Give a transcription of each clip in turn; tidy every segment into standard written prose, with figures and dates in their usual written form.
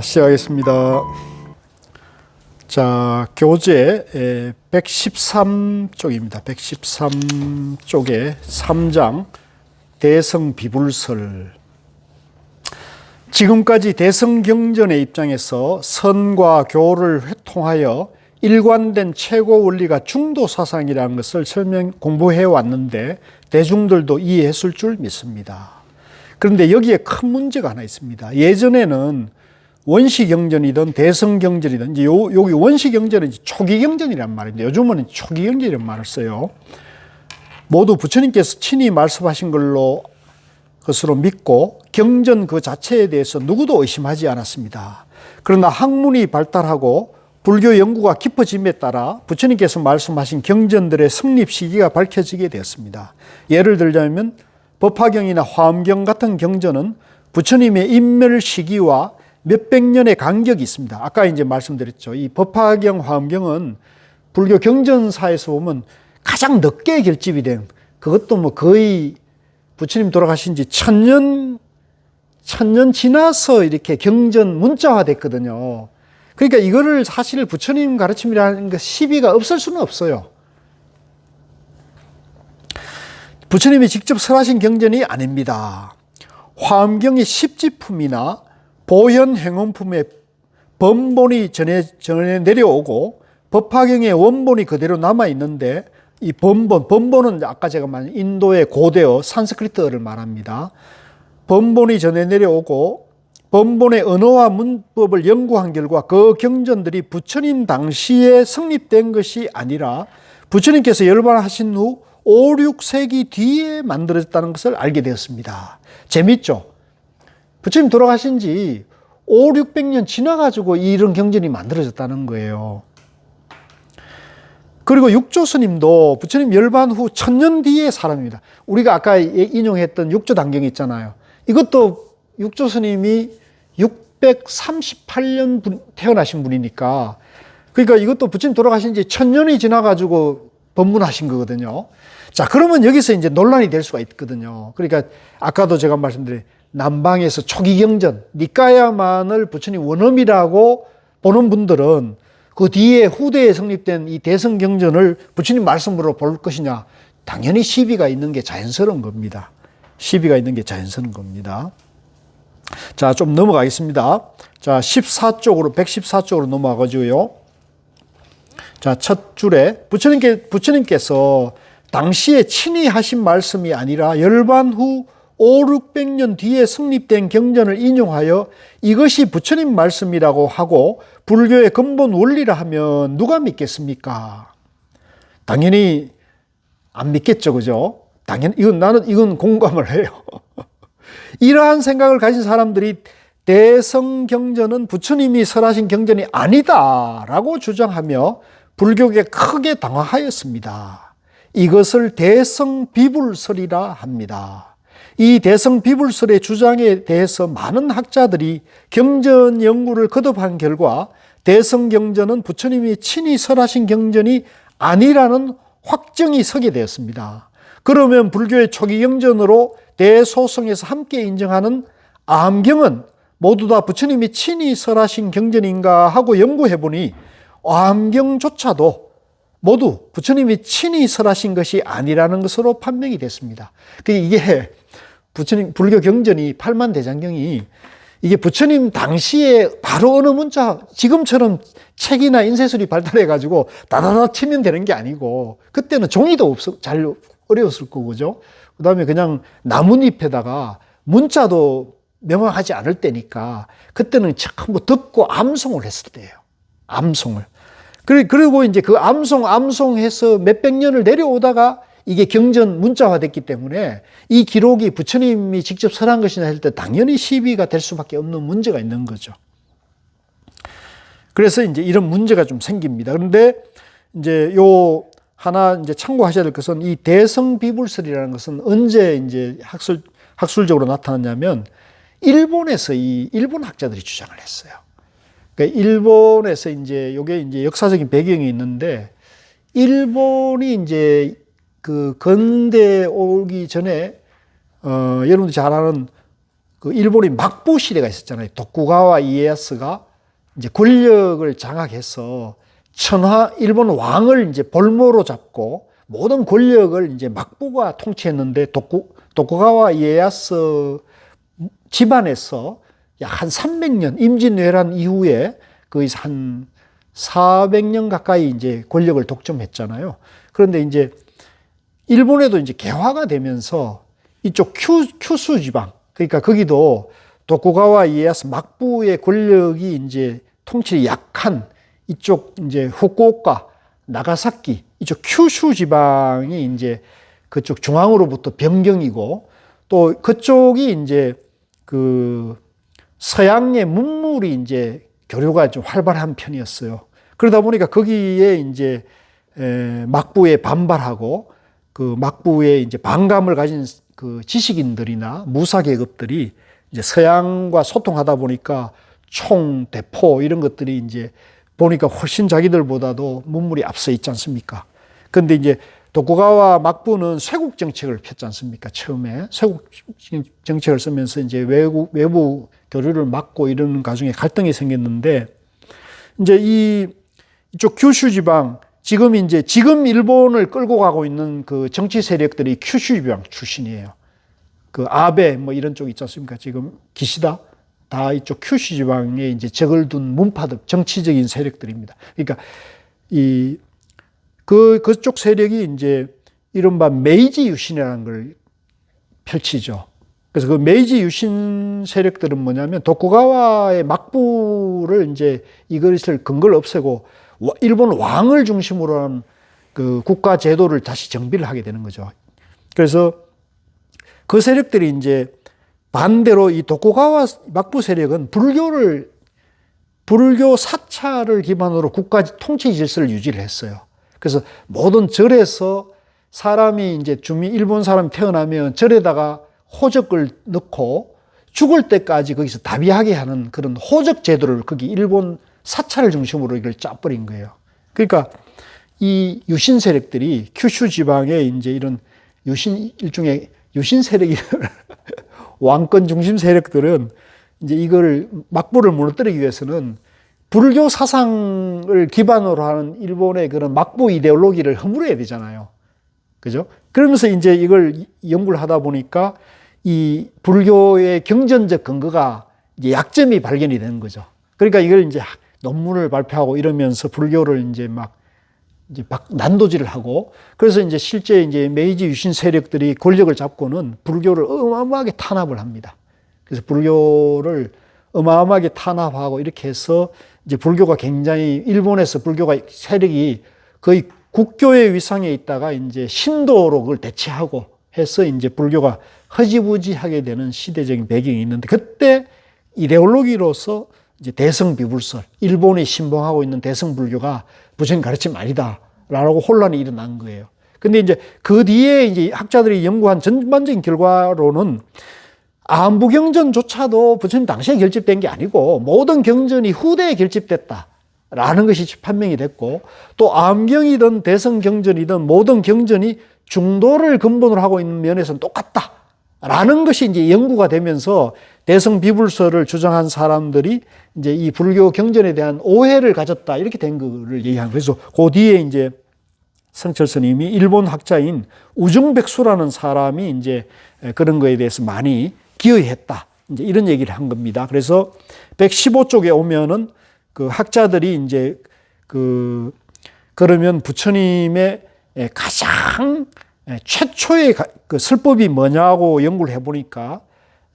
시작하겠습니다. 자, 교재 113쪽입니다. 113쪽에 3장 대성비불설. 지금까지 대성경전의 입장에서 선과 교를 회통하여 일관된 최고 원리가 중도사상이라는 것을 공부해 왔는데 대중들도 이해했을 줄 믿습니다. 그런데 여기에 큰 문제가 하나 있습니다. 예전에는 원시경전이든 대성경전이든 이제 여기 원시경전은 초기경전이란 말인데 요즘은 초기경전이라는 말을 써요. 모두 부처님께서 친히 말씀하신 것으로 믿고 경전 그 자체에 대해서 누구도 의심하지 않았습니다. 그러나 학문이 발달하고 불교 연구가 깊어짐에 따라 부처님께서 말씀하신 경전들의 성립 시기가 밝혀지게 되었습니다. 예를 들자면 법화경이나 화엄경 같은 경전은 부처님의 인멸 시기와 몇백 년의 간격이 있습니다. 아까 이제 말씀드렸죠. 이 법화경, 화엄경은 불교 경전사에서 보면 가장 늦게 결집이 된, 그것도 뭐 거의 부처님 돌아가신 지 천년 지나서 이렇게 경전 문자화 됐거든요. 그러니까 이거를 사실 부처님 가르침이라는 거 시비가 없을 수는 없어요. 부처님이 직접 설하신 경전이 아닙니다. 화엄경의 십지품이나 보현행원품의 번본이 전해 내려오고 법화경의 원본이 그대로 남아있는데 이 번본은 아까 제가 말한 인도의 고대어 산스크리트어를 말합니다. 번본이 전해 내려오고 번본의 언어와 문법을 연구한 결과 그 경전들이 부처님 당시에 성립된 것이 아니라 부처님께서 열반하신 후 5, 6세기 뒤에 만들어졌다는 것을 알게 되었습니다. 재밌죠? 부처님 돌아가신 지 5, 600년 지나가지고 이런 경전이 만들어졌다는 거예요. 그리고 육조 스님도 부처님 열반 후 1000년 뒤의 사람입니다. 우리가 아까 인용했던 육조 단경이 있잖아요. 이것도 육조 스님이 638년 태어나신 분이니까, 그러니까 이것도 부처님 돌아가신 지 1000년이 지나가지고 법문하신 거거든요. 자, 그러면 여기서 이제 논란이 될 수가 있거든요. 그러니까 아까도 제가 말씀드린 남방에서 초기 경전, 니까야만을 부처님 원엄이라고 보는 분들은 그 뒤에 후대에 성립된 이 대성경전을 부처님 말씀으로 볼 것이냐? 당연히 시비가 있는 게 자연스러운 겁니다. 시비가 있는 게 자연스러운 겁니다. 자, 좀 넘어가겠습니다. 자, 114쪽으로 넘어가가지고요. 자, 첫 줄에 부처님께서 당시에 친히 하신 말씀이 아니라 열반 후 5, 600년 뒤에 성립된 경전을 인용하여 이것이 부처님 말씀이라고 하고 불교의 근본 원리라 하면 누가 믿겠습니까? 당연히 안 믿겠죠, 그죠? 당연히 이건 공감을 해요. 이러한 생각을 가진 사람들이 대성경전은 부처님이 설하신 경전이 아니다라고 주장하며 불교계 크게 당황하였습니다. 이것을 대성비불설이라 합니다. 이 대성비불설의 주장에 대해서 많은 학자들이 경전 연구를 거듭한 결과 대성경전은 부처님이 친히 설하신 경전이 아니라는 확정이 서게 되었습니다. 그러면 불교의 초기 경전으로 대소성에서 함께 인정하는 암경은 모두 다 부처님이 친히 설하신 경전인가 하고 연구해 보니 암경조차도 모두 부처님이 친히 설하신 것이 아니라는 것으로 판명이 됐습니다. 이게 불교 경전이 팔만대장경이 이게 부처님 당시에 바로 어느 문자, 지금처럼 책이나 인쇄술이 발달해가지고 다다다 치면 되는 게 아니고 그때는 종이도 잘 어려웠을 거고, 그죠? 그 다음에 그냥 나뭇잎에다가 문자도 명확하지 않을 때니까 그때는 전부 듣고 암송을 했을 때예요. 암송을. 그리고 이제 그 암송해서 몇백 년을 내려오다가 이게 경전 문자화 됐기 때문에 이 기록이 부처님이 직접 설한 것이냐 할 때 당연히 시비가 될 수밖에 없는 문제가 있는 거죠. 그래서 이제 이런 문제가 좀 생깁니다. 그런데 이제 하나 이제 참고하셔야 될 것은 이 대성비불설이라는 것은 언제 이제 학술적으로 나타났냐면 일본에서 일본 학자들이 주장을 했어요. 그러니까 일본에서 이제 요게 이제 역사적인 배경이 있는데 일본이 이제 그 근대에 오기 전에 여러분들 잘 아는 그 일본의 막부 시대가 있었잖아요. 도쿠가와 이에야스가 이제 권력을 장악해서 일본 왕을 이제 볼모로 잡고 모든 권력을 이제 막부가 통치했는데 도쿠가와 이에야스 집안에서 약 한 300년 임진왜란 이후에 거의 한 400년 가까이 이제 권력을 독점했잖아요. 그런데 이제 일본에도 이제 개화가 되면서 이쪽 큐슈 지방, 그러니까 거기도 도쿠가와 이에야스 막부의 권력이 이제 통치력이 약한 이쪽 이제 후쿠오카, 나가사키 이쪽 큐슈 지방이 이제 그쪽 중앙으로부터 변경이고 또 그쪽이 이제 그 서양의 문물이 이제 교류가 좀 활발한 편이었어요. 그러다 보니까 거기에 이제 막부에 반발하고 그 막부에 이제 반감을 가진 그 지식인들이나 무사 계급들이 이제 서양과 소통하다 보니까 총, 대포 이런 것들이 이제 보니까 훨씬 자기들보다도 문물이 앞서 있지 않습니까? 근데 이제 도쿠가와 막부는 쇄국 정책을 폈지 않습니까? 처음에 쇄국 정책을 쓰면서 이제 외부 교류를 막고 이러는 과정에 갈등이 생겼는데 이제 이쪽 규슈 지방 지금 일본을 끌고 가고 있는 그 정치 세력들이 규슈 지방 출신이에요. 그 아베 뭐 이런 쪽 있지 않습니까? 지금 기시다 다 이쪽 규슈 지방에 이제 적을 둔 문파들 정치적인 세력들입니다. 그러니까 그쪽 세력이 이제 이른바 메이지 유신이라는 걸 펼치죠. 그래서 그 메이지 유신 세력들은 뭐냐면 도쿠가와의 막부를 이제 이것을 근거를 없애고 일본 왕을 중심으로 한 그 국가 제도를 다시 정비를 하게 되는 거죠. 그래서 그 세력들이 이제 반대로 이 도쿠가와 막부 세력은 불교 사찰을 기반으로 국가 통치 질서를 유지를 했어요. 그래서 모든 절에서 사람이 이제 일본 사람이 태어나면 절에다가 호적을 넣고 죽을 때까지 거기서 다비하게 하는 그런 호적 제도를 거기 일본 사찰을 중심으로 이걸 짜버린 거예요. 그러니까 이 유신 세력들이 큐슈 지방에 이제 이런 일종의 유신 세력이 왕권 중심 세력들은 이제 이걸 막부를 무너뜨리기 위해서는 불교 사상을 기반으로 하는 일본의 그런 막부 이데올로기를 허물어야 되잖아요. 그죠? 그러면서 이제 이걸 연구를 하다 보니까 이 불교의 경전적 근거가 이제 약점이 발견이 되는 거죠. 그러니까 이걸 이제 논문을 발표하고 이러면서 불교를 이제 막 난도질을 하고 그래서 이제 실제 이제 메이지 유신 세력들이 권력을 잡고는 불교를 어마어마하게 탄압을 합니다. 그래서 불교를 어마어마하게 탄압하고 이렇게 해서 이제 불교가 굉장히 일본에서 불교가 세력이 거의 국교의 위상에 있다가 이제 신도로 그걸 대체하고 해서 이제 불교가 허지부지하게 되는 시대적인 배경이 있는데 그때 이데올로기로서 이제 대성비불설, 일본이 신봉하고 있는 대성불교가 부처님 가르침 아니다라고 혼란이 일어난 거예요. 근데 이제 그 뒤에 이제 학자들이 연구한 전반적인 결과로는 암부경전조차도 부처님 당시에 결집된 게 아니고 모든 경전이 후대에 결집됐다라는 것이 판명이 됐고 또 암경이든 대성경전이든 모든 경전이 중도를 근본으로 하고 있는 면에서는 똑같다라는 것이 이제 연구가 되면서 대성비불설을 주장한 사람들이 이제 이 불교 경전에 대한 오해를 가졌다 이렇게 된 거를 얘기한 거예요. 그래서 그 뒤에 이제 성철 스님이 일본 학자인 우정백수라는 사람이 이제 그런 거에 대해서 많이 기여했다. 이제 이런 얘기를 한 겁니다. 그래서 115쪽에 오면은 그 학자들이 이제 그러면 부처님의 가장 최초의 그 설법이 뭐냐고 연구를 해보니까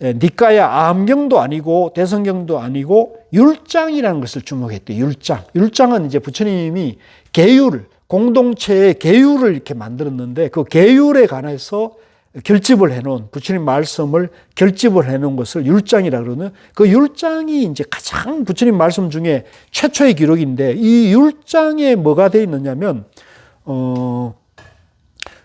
니까야 암경도 아니고 대성경도 아니고 율장이라는 것을 주목했대요. 율장. 율장은 이제 부처님이 계율, 공동체의 계율을 이렇게 만들었는데 그 계율에 관해서 결집을 해놓은 부처님 말씀을 결집을 해놓은 것을 율장이라 그러는 그 율장이 이제 가장 부처님 말씀 중에 최초의 기록인데 이 율장에 뭐가 되어 있느냐면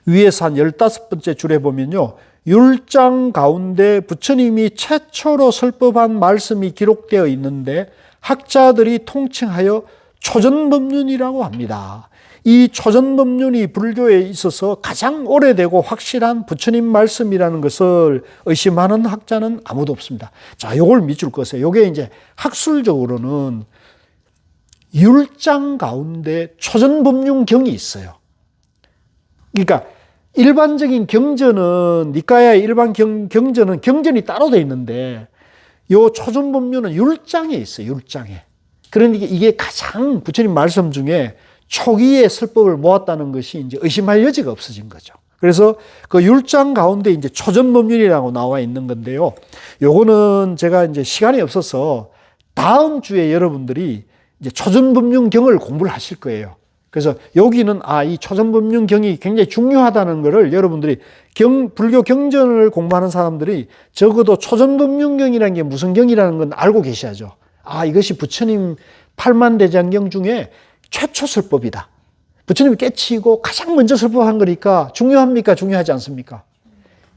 위에서 한 15번째 줄에 보면요. 율장 가운데 부처님이 최초로 설법한 말씀이 기록되어 있는데 학자들이 통칭하여 초전법륜이라고 합니다. 이 초전법륜이 불교에 있어서 가장 오래되고 확실한 부처님 말씀이라는 것을 의심하는 학자는 아무도 없습니다. 자, 요걸 밑줄 그으세요. 요게 이제 학술적으로는 율장 가운데 초전법륜경이 있어요. 그러니까 일반적인 경전은, 니까야의 일반 경전은 경전이 따로 돼 있는데, 요 초전법륜은 율장에 있어요, 율장에. 그러니까 이게 가장 부처님 말씀 중에 초기의 설법을 모았다는 것이 이제 의심할 여지가 없어진 거죠. 그래서 그 율장 가운데 이제 초전법륜이라고 나와 있는 건데요. 요거는 제가 이제 시간이 없어서 다음 주에 여러분들이 이제 초전법륜경을 공부를 하실 거예요. 그래서 여기는 이 초전법륜경이 굉장히 중요하다는 것을 여러분들이 불교 경전을 공부하는 사람들이 적어도 초전법륜경이라는 게 무슨 경이라는 건 알고 계셔야죠. 이것이 부처님 팔만대장경 중에 최초 설법이다. 부처님이 깨치고 가장 먼저 설법한 거니까 중요합니까? 중요하지 않습니까?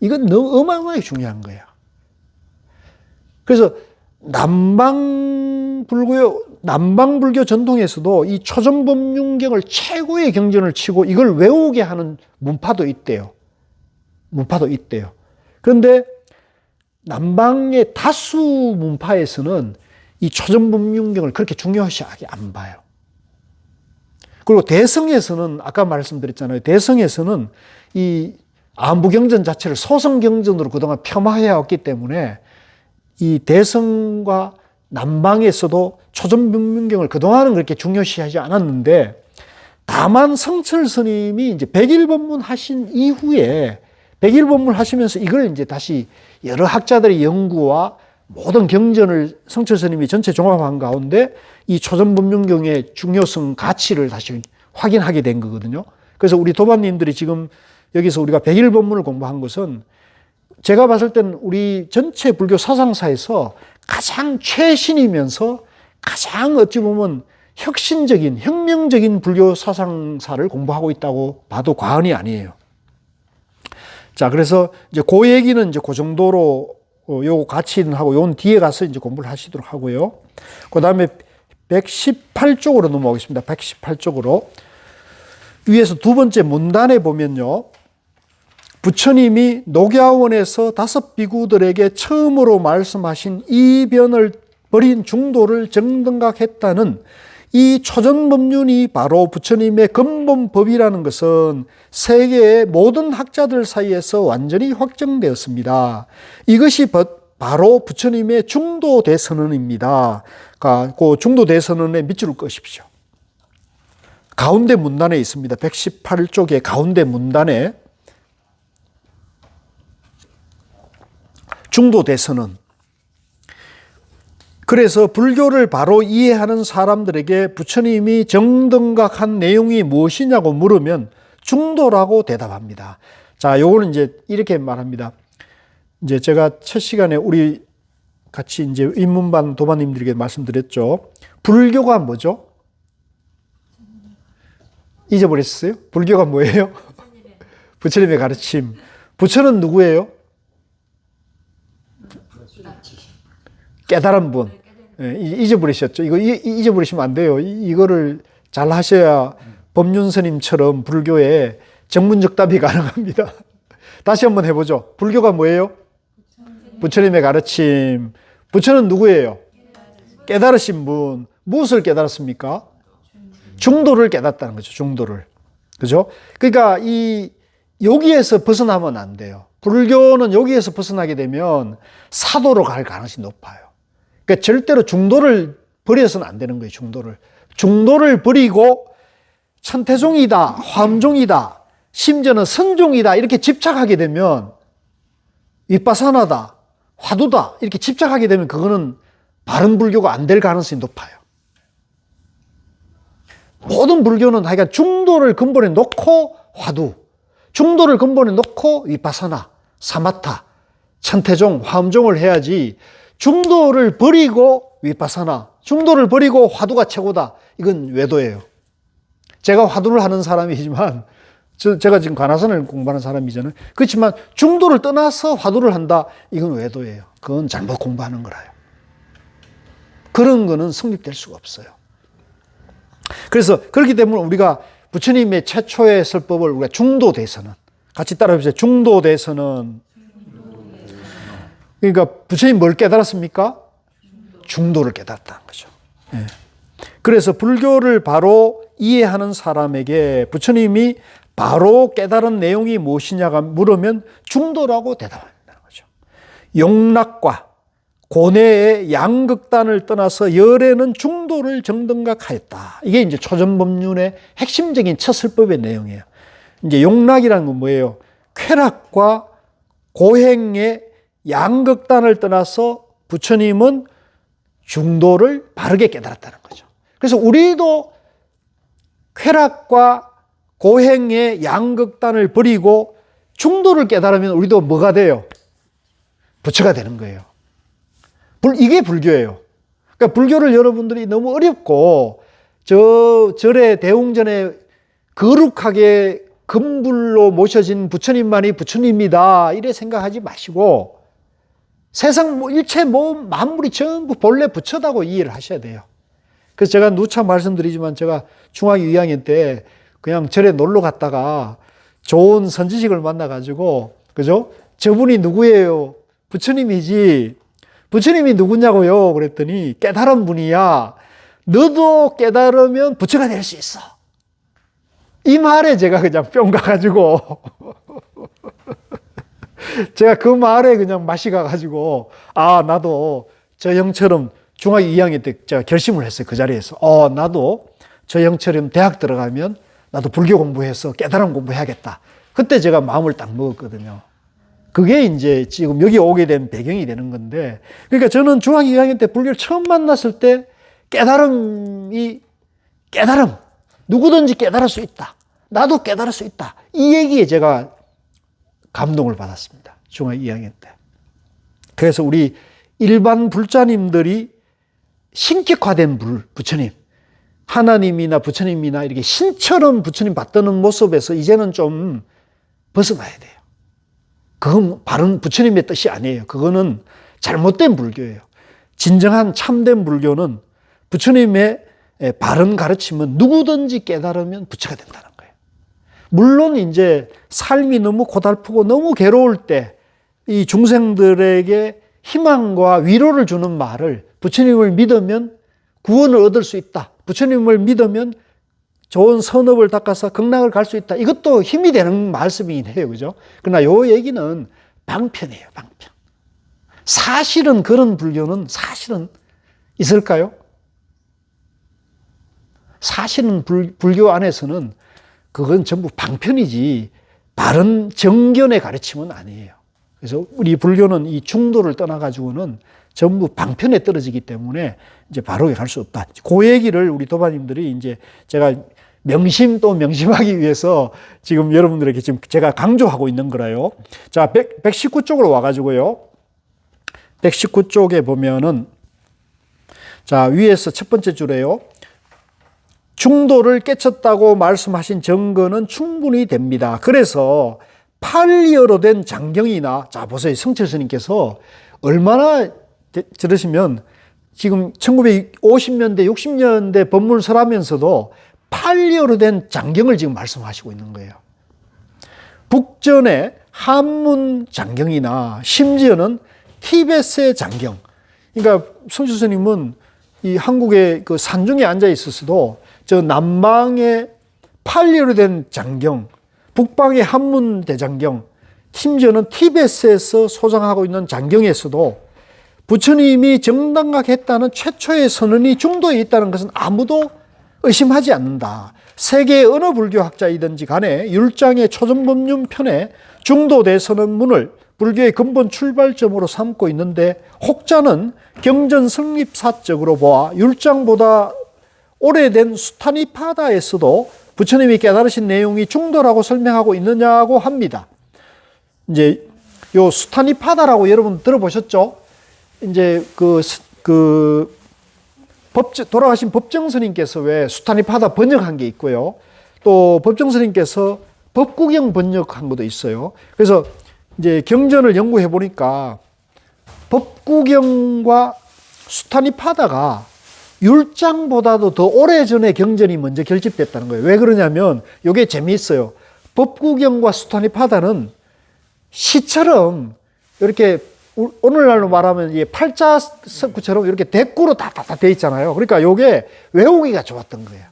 이건 너무 어마어마하게 중요한 거예요. 그래서 남방불교 전통에서도 이 초전법륜경을 최고의 경전을 치고 이걸 외우게 하는 문파도 있대요. 그런데 남방의 다수 문파에서는 이 초전법륜경을 그렇게 중요시하게 안 봐요. 그리고 대성에서는 아까 말씀드렸잖아요. 대성에서는 이 안부경전 자체를 소성경전으로 그동안 폄하해 왔기 때문에 이 대성과 남방에서도 초전법륜경을 그동안은 그렇게 중요시하지 않았는데, 다만 성철 스님이 이제 백일법문 하신 이후에 백일법문 하시면서 이걸 이제 다시 여러 학자들의 연구와 모든 경전을 성철 스님이 전체 종합한 가운데 이 초전법륜경의 중요성, 가치를 다시 확인하게 된 거거든요. 그래서 우리 도반님들이 지금 여기서 우리가 백일법문을 공부한 것은 제가 봤을 때는 우리 전체 불교 사상사에서 가장 최신이면서 가장 어찌 보면 혁신적인, 혁명적인 불교 사상사를 공부하고 있다고 봐도 과언이 아니에요. 자, 그래서 이제 그 얘기는 이제 그 정도로 요 가치는 하고 요 뒤에 가서 이제 공부를 하시도록 하고요. 그 다음에 118쪽으로 넘어가겠습니다. 118쪽으로. 위에서 두 번째 문단에 보면요. 부처님이 녹야원에서 5 비구들에게 처음으로 말씀하신 이변을 버린 중도를 정등각했다는 이 초전법륜이 바로 부처님의 근본법이라는 것은 세계의 모든 학자들 사이에서 완전히 확정되었습니다. 이것이 바로 부처님의 중도대선언입니다. 그 중도대선언에 밑줄을 그으십시오. 가운데 문단에 있습니다. 118쪽의 가운데 문단에 중도대선언. 그래서 불교를 바로 이해하는 사람들에게 부처님이 정등각한 내용이 무엇이냐고 물으면 중도라고 대답합니다. 자, 요거는 이제 이렇게 말합니다. 이제 제가 첫 시간에 우리 같이 이제 입문반 도반님들에게 말씀드렸죠. 불교가 뭐죠? 잊어버렸어요? 불교가 뭐예요? 부처님의 가르침. 부처는 누구예요? 깨달은 분. 잊어버리셨죠? 이거 잊어버리시면 안 돼요. 이거를 잘 하셔야 법륜스님처럼 불교에 정문적답이 가능합니다. 다시 한번 해보죠. 불교가 뭐예요? 부처님의 가르침. 부처는 누구예요? 깨달으신 분. 무엇을 깨달았습니까? 중도를 깨닫다는 거죠. 중도를. 그죠? 그러니까 여기에서 벗어나면 안 돼요. 불교는 여기에서 벗어나게 되면 사도로 갈 가능성이 높아요. 그러니까 절대로 중도를 버려서는 안 되는 거예요. 중도를 버리고 천태종이다, 화엄종이다, 심지어는 선종이다 이렇게 집착하게 되면 윗바사나다, 화두다 이렇게 집착하게 되면 그거는 바른 불교가 안 될 가능성이 높아요. 모든 불교는 하여간 중도를 근본에 놓고 화두, 중도를 근본에 놓고 윗바사나, 사마타, 천태종, 화엄종을 해야지 중도를 버리고 윗바사나, 중도를 버리고 화두가 최고다. 이건 외도예요. 제가 화두를 하는 사람이지만 제가 지금 관화선을 공부하는 사람이잖아요. 그렇지만 중도를 떠나서 화두를 한다. 이건 외도예요. 그건 잘못 공부하는 거라요. 그런 거는 성립될 수가 없어요. 그래서 그렇기 때문에 우리가 부처님의 최초의 설법을 우리가 중도대선언. 같이 따라해보세요. 중도대선언. 그러니까 부처님 뭘 깨달았습니까? 중도를 깨달았다는 거죠. 예. 그래서 불교를 바로 이해하는 사람에게 부처님이 바로 깨달은 내용이 무엇이냐가 물으면 중도라고 대답한다는 거죠. 용락과 고뇌의 양극단을 떠나서 열에는 중도를 정등각하였다. 이게 이제 초전법륜의 핵심적인 첫 설법의 내용이에요. 이제 용락이라는 건 뭐예요? 쾌락과 고행의 양극단을 떠나서 부처님은 중도를 바르게 깨달았다는 거죠. 그래서 우리도 쾌락과 고행의 양극단을 버리고 중도를 깨달으면 우리도 뭐가 돼요? 부처가 되는 거예요. 이게 불교예요. 그러니까 불교를 여러분들이 너무 어렵고 절에 대웅전에 거룩하게 금불로 모셔진 부처님만이 부처님이다 이래 생각하지 마시고 세상 일체 만물이 전부 본래 부처다고 이해를 하셔야 돼요. 그래서 제가 누차 말씀드리지만 제가 중학교 2학년 때 그냥 절에 놀러 갔다가 좋은 선지식을 만나가지고 그죠? 저분이 누구예요? 부처님이지. 부처님이 누구냐고요? 그랬더니 깨달은 분이야. 너도 깨달으면 부처가 될 수 있어. 이 말에 제가 그냥 뿅 가가지고 제가 그 말에 그냥 맛이 가가지고 나도 저 형처럼 중학교 2학년 때 제가 결심을 했어요. 그 자리에서 나도 저 형처럼 대학 들어가면 나도 불교 공부해서 깨달음 공부해야겠다. 그때 제가 마음을 딱 먹었거든요. 그게 이제 지금 여기 오게 된 배경이 되는 건데, 그러니까 저는 중학교 2학년 때 불교를 처음 만났을 때 깨달음, 누구든지 깨달을 수 있다. 나도 깨달을 수 있다. 이 얘기에 제가 감동을 받았습니다. 중학교 2학년 때. 그래서 우리 일반 불자님들이 신격화된 부처님, 하나님이나 부처님이나 이렇게 신처럼 부처님 받드는 모습에서 이제는 좀 벗어나야 돼요. 그건 바른 부처님의 뜻이 아니에요. 그거는 잘못된 불교예요. 진정한 참된 불교는 부처님의 바른 가르침은 누구든지 깨달으면 부처가 된다는 거예요. 물론 이제 삶이 너무 고달프고 너무 괴로울 때 이 중생들에게 희망과 위로를 주는 말을 부처님을 믿으면 구원을 얻을 수 있다. 부처님을 믿으면 좋은 선업을 닦아서 극락을 갈 수 있다. 이것도 힘이 되는 말씀이긴 해요. 그죠? 그러나 요 얘기는 방편이에요. 방편. 사실은 그런 불교는 사실은 있을까요? 사실은 불교 안에서는 그건 전부 방편이지 바른 정견의 가르침은 아니에요. 그래서 우리 불교는 이 중도를 떠나가지고는 전부 방편에 떨어지기 때문에 이제 바로 갈 수 없다. 그 얘기를 우리 도반님들이 이제 제가 명심하기 위해서 지금 여러분들에게 지금 제가 강조하고 있는 거라요. 자, 119쪽으로 와가지고요. 119쪽에 보면은 자, 위에서 첫 번째 줄에요. 중도를 깨쳤다고 말씀하신 증거는 충분히 됩니다. 그래서 팔리어로 된 장경이나, 자, 보세요. 성철 스님께서 얼마나 들으시면 지금 1950년대, 60년대 법문을 하면서도 팔리어로 된 장경을 지금 말씀하시고 있는 거예요. 북전의 한문 장경이나 심지어는 티베트의 장경. 그러니까 성철 스님은 이 한국의 그 산중에 앉아 있었어도 저 남방의 팔리어로 된 장경, 북방의 한문 대장경, 심지어는 티베트에서 소장하고 있는 장경에서도 부처님이 정당각했다는 최초의 선언이 중도에 있다는 것은 아무도 의심하지 않는다. 세계의 어느 불교학자이든지 간에 율장의 초전법륜 편에 중도 대선언문을 불교의 근본 출발점으로 삼고 있는데 혹자는 경전 성립사적으로 보아 율장보다 오래된 수타니파다에서도 부처님이 깨달으신 내용이 중도라고 설명하고 있느냐고 합니다. 이제 요 수타니파다라고 여러분 들어보셨죠? 이제 돌아가신 법정스님께서 왜 수타니파다 번역한 게 있고요. 또 법정스님께서 법구경 번역한 것도 있어요. 그래서 이제 경전을 연구해 보니까 법구경과 수타니파다가 율장보다도 더 오래전에 경전이 먼저 결집됐다는 거예요. 왜 그러냐면 이게 재미있어요. 법구경과 수타니파다는 시처럼 이렇게 오늘날로 말하면 이 팔자석구처럼 이렇게 대꾸로 다다다 돼 있잖아요. 그러니까 이게 외우기가 좋았던 거예요.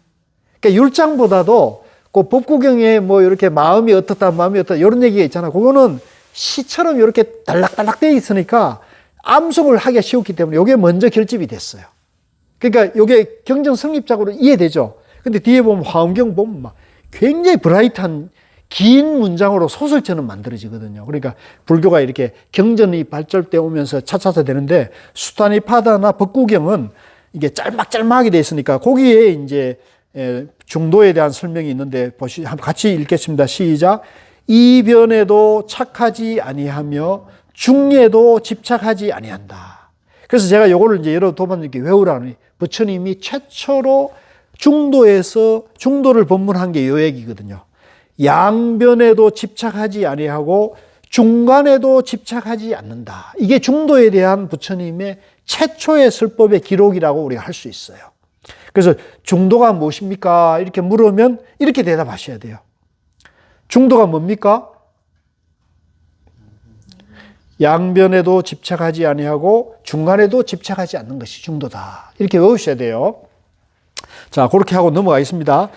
그러니까 율장보다도 그 법구경에 뭐 이렇게 마음이 어떻다, 마음이 어떻다 이런 얘기가 있잖아요. 그거는 시처럼 이렇게 달락달락 돼 있으니까 암송을 하기가 쉬웠기 때문에 이게 먼저 결집이 됐어요. 그러니까 이게 경전 성립작으로 이해되죠. 근데 뒤에 보면 화엄경 보면 막 굉장히 브라이트한 긴 문장으로 소설처럼 만들어지거든요. 그러니까 불교가 이렇게 경전이 발전돼 오면서 차차차 되는데 수타니파다나 법구경은 이게 짤막짤막하게 돼 있으니까 거기에 이제 중도에 대한 설명이 있는데 같이 읽겠습니다. 시작. 이변에도 착하지 아니하며 중에도 집착하지 아니한다. 그래서 제가 요거를 이제 여러 도만 이렇게 외우라니 부처님이 최초로 중도를 법문한 게 요 얘기거든요. 양변에도 집착하지 아니하고 중간에도 집착하지 않는다. 이게 중도에 대한 부처님의 최초의 설법의 기록이라고 우리가 할 수 있어요. 그래서 중도가 무엇입니까? 이렇게 물으면 이렇게 대답하셔야 돼요. 중도가 뭡니까? 양변에도 집착하지 아니하고 중간에도 집착하지 않는 것이 중도다. 이렇게 외우셔야 돼요. 자, 그렇게 하고 넘어가겠습니다.